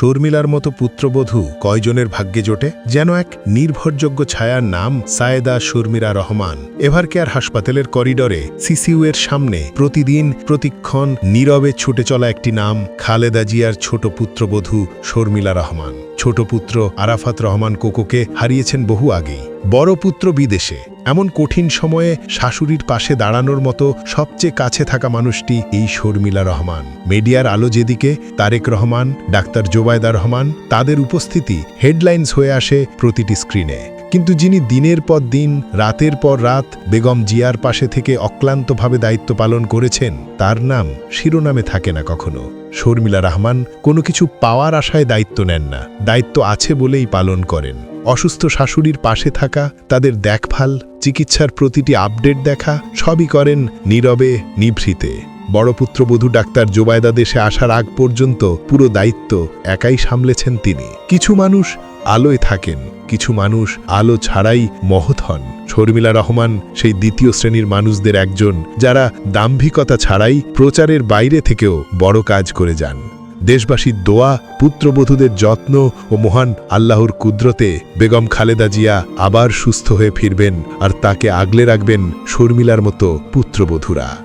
শর্মিলার মতো পুত্রবধূ কয়জনের ভাগ্যে জোটে? যেন এক নির্ভরযোগ্য ছায়ার নাম সায়েদা শর্মিলা রহমান। এভারকেয়ার হাসপাতালের করিডরে সিসিইউ এর সামনে প্রতিদিন প্রতিক্ষণ নীরবে ছুটে চলা একটি নাম, খালেদা জিয়ার ছোট পুত্রবধূ শর্মিলা রহমান। ছোট পুত্র আরাফাত রহমান কোকোকে হারিয়েছেন বহু আগেই। বড় পুত্র বিদেশে। এমন কঠিন সময়ে শাশুড়ির পাশে দাঁড়ানোর মতো সবচেয়ে কাছে থাকা মানুষটি এই শর্মিলা রহমান। মিডিয়ার আলো যেদিকে, তারেক রহমান, ডাক্তার জোবায়দা রহমান, তাদের উপস্থিতি হেডলাইন্স হয়ে আসে প্রতিটি স্ক্রিনে। কিন্তু যিনি দিনের পর দিন, রাতের পর রাত বেগম জিয়ার পাশে থেকে অক্লান্তভাবে দায়িত্ব পালন করেছেন, তার নাম শিরোনামে থাকে না কখনো। শর্মিলা রহমান কোনো কিছু পাওয়ার আশায় দায়িত্ব নেন না, দায়িত্ব আছে বলেই পালন করেন। অসুস্থ শাশুড়ির পাশে থাকা, তাদের দেখভাল, চিকিৎসার প্রতিটি আপডেট দেখা, সবই করেন নীরবে, নিভৃতে। বড় পুত্রবধূ ডাক্তার জোবায়দা দেশে আসার আগ পর্যন্ত পুরো দায়িত্ব একাই সামলেছেন তিনি। কিছু মানুষ আলোয় থাকেন, কিছু মানুষ আলো ছাড়াই মহৎ হন। শর্মিলা রহমান সেই দ্বিতীয় শ্রেণীর মানুষদের একজন, যারা দাম্ভিকতা ছাড়াই প্রচারের বাইরে থেকেও বড় কাজ করে যান। দেশবাসীর দোয়া, পুত্রবধূদের যত্ন ও মহান আল্লাহর কুদরতে বেগম খালেদা জিয়া আবার সুস্থ হয়ে ফিরবেন, আর তাকে আগলে রাখবেন শর্মিলার মতো পুত্রবধূরা।